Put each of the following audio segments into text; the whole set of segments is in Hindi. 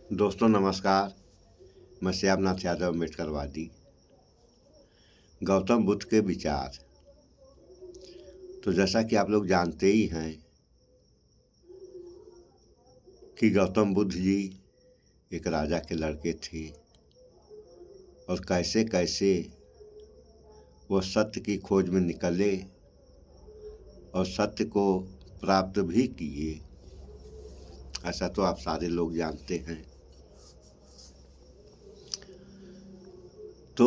दोस्तों नमस्कार। मैं श्यामनाथ यादव अम्बेडकरवादी। गौतम बुद्ध के विचार। तो जैसा कि आप लोग जानते ही हैं कि गौतम बुद्ध जी एक राजा के लड़के थे और कैसे कैसे वो सत्य की खोज में निकले और सत्य को प्राप्त भी किए, ऐसा तो आप सारे लोग जानते हैं। तो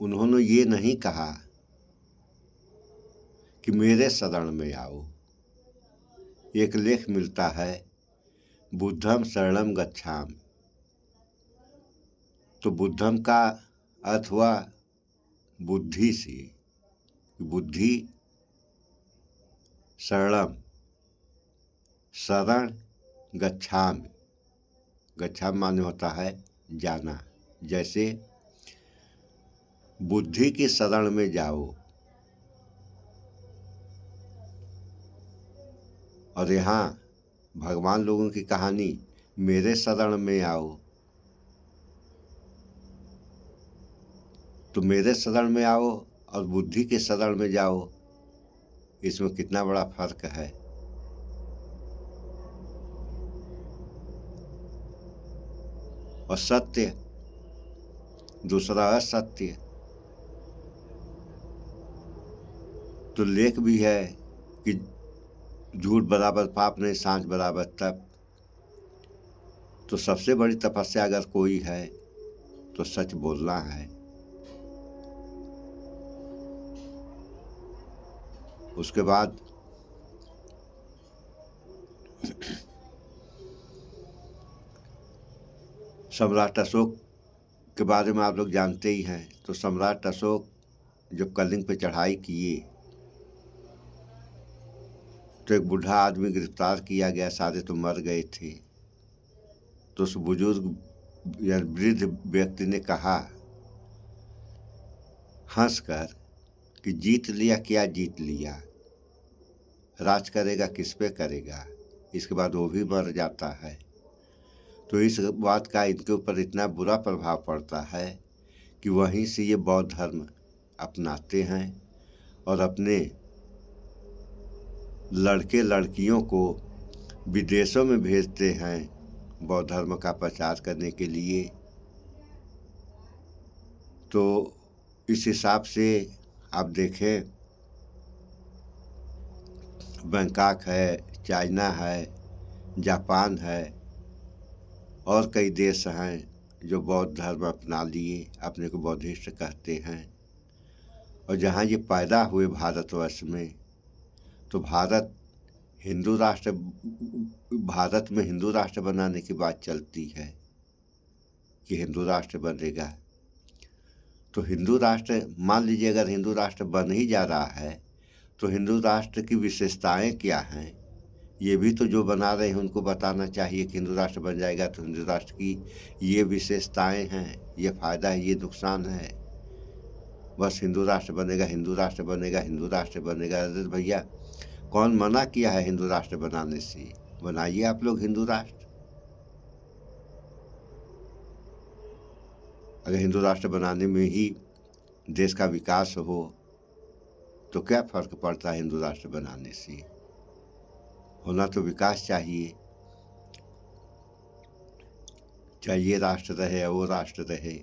उन्होंने ये नहीं कहा कि मेरे शरण में आओ। एक लेख मिलता है, बुद्धम शरणम गच्छामि। तो बुद्धम का अर्थ हुआ बुद्धि से, बुद्धि शरणम, शरण गच्छामि। गच्छामि माने होता है जाना। जैसे बुद्धि की शरण में जाओ। और यहाँ भगवान लोगों की कहानी, मेरे शरण में आओ। तो मेरे शरण में आओ और बुद्धि के शरण में जाओ, इसमें कितना बड़ा फर्क है। और सत्य, दूसरा असत्य। तो लेख भी है कि झूठ बराबर पाप नहीं, सांझ बराबर तप। तो सबसे बड़ी तपस्या अगर कोई है तो सच बोलना है। उसके बाद सम्राट अशोक के बारे में आप लोग जानते ही हैं। तो सम्राट अशोक जब कलिंग पे चढ़ाई किए तो एक बूढ़ा आदमी गिरफ्तार किया गया, सारे तो मर गए थे। तो उस बुजुर्ग या वृद्ध व्यक्ति ने कहा हंसकर कि जीत लिया, क्या जीत लिया, राज करेगा किस पे करेगा। इसके बाद वो भी मर जाता है। तो इस बात का इनके ऊपर इतना बुरा प्रभाव पड़ता है कि वहीं से ये बौद्ध धर्म अपनाते हैं और अपने लड़के लड़कियों को विदेशों में भेजते हैं बौद्ध धर्म का प्रचार करने के लिए। तो इस हिसाब से आप देखें, बैंकॉक है, चाइना है, जापान है और कई देश हैं जो बौद्ध धर्म अपना लिए, अपने को बौद्धिस्ट कहते हैं। और जहाँ ये पैदा हुए भारतवर्ष में, तो भारत में हिंदू राष्ट्र बनाने की बात चलती है कि हिंदू राष्ट्र बनेगा। तो हिंदू राष्ट्र, मान लीजिए अगर हिंदू राष्ट्र बन ही जा रहा है तो हिंदू राष्ट्र की विशेषताएं क्या हैं, ये भी तो जो बना रहे हैं उनको बताना चाहिए कि हिंदू राष्ट्र बन जाएगा तो हिंदू राष्ट्र की ये विशेषताएं हैं, ये फायदा है, ये नुकसान है। बस हिंदू राष्ट्र बनेगा, हिंदू राष्ट्र बनेगा, हिंदू राष्ट्र बनेगा। अरे भैया, कौन मना किया है हिंदू राष्ट्र बनाने से? बनाइए आप लोग हिंदू राष्ट्र। अगर हिंदू राष्ट्र बनाने में ही देश का विकास हो तो क्या फर्क पड़ता है हिंदू राष्ट्र बनाने से? होना तो विकास चाहिए, चाहे ये राष्ट्र रहे या वो राष्ट्र रहे।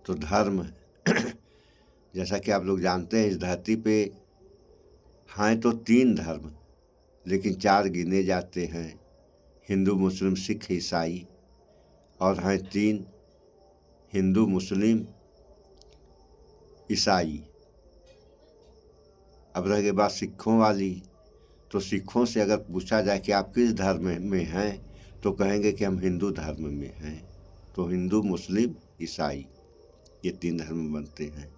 तो धर्म जैसा कि आप लोग जानते हैं, इस धरती पे हैं तो 3 धर्म, लेकिन 4 गिने जाते हैं, हिंदू मुस्लिम सिख ईसाई। और हैं 3, हिंदू मुस्लिम ईसाई। अब रह गई बात सिखों वाली। तो सिखों से अगर पूछा जाए कि आप किस धर्म में हैं तो कहेंगे कि हम हिंदू धर्म में हैं। तो हिंदू मुस्लिम ईसाई, ये 3 धर्म बनते हैं।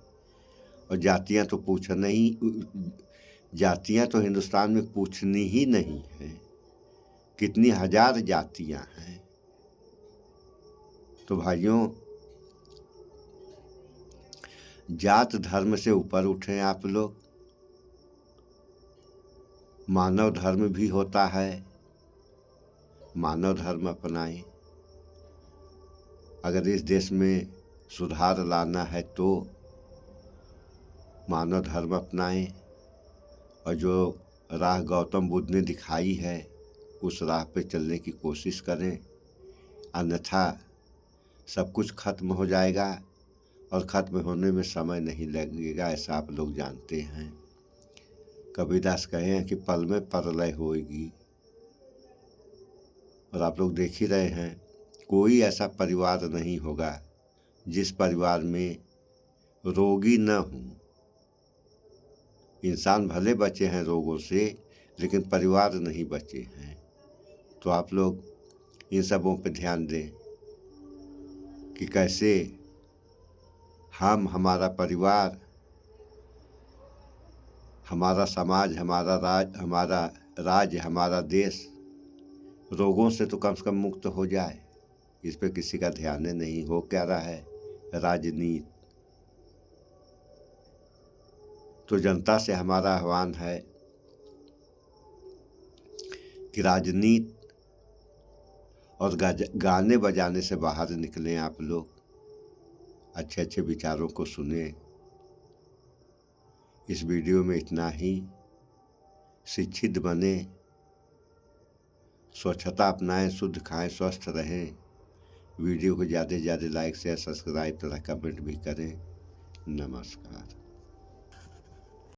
और जातियां तो पूछना ही, जातियां तो हिंदुस्तान में पूछनी ही नहीं है। कितनी हजार जातियां हैं। तो भाइयों, जात धर्म से ऊपर उठें आप लोग। मानव धर्म भी होता है, मानव धर्म अपनाएं। अगर इस देश में सुधार लाना है तो मानव धर्म अपनाएं और जो राह गौतम बुद्ध ने दिखाई है उस राह पे चलने की कोशिश करें, अन्यथा सब कुछ खत्म हो जाएगा और खत्म होने में समय नहीं लगेगा, ऐसा आप लोग जानते हैं। कबीरदास कहे हैं कि पल में प्रलय होगी, और आप लोग देख ही रहे हैं कोई ऐसा परिवार नहीं होगा जिस परिवार में रोगी न हो। इंसान भले बचे हैं रोगों से, लेकिन परिवार नहीं बचे हैं। तो आप लोग इन सबों पर ध्यान दें कि कैसे हम, हमारा परिवार, हमारा समाज, हमारा राज्य, हमारा देश रोगों से तो कम से कम मुक्त हो जाए। इस पे किसी का ध्यान नहीं। हो क्या रहा है? राजनीति। तो जनता से हमारा आह्वान है कि राजनीति और गाने बजाने से बाहर निकलें। आप लोग अच्छे अच्छे विचारों को सुने। इस वीडियो में इतना ही। शिक्षित बने, स्वच्छता अपनाएं, शुद्ध खाएं, स्वस्थ रहें। वीडियो को ज़्यादा से ज़्यादा लाइक शेयर सब्सक्राइब तथा कमेंट भी करें। नमस्कार।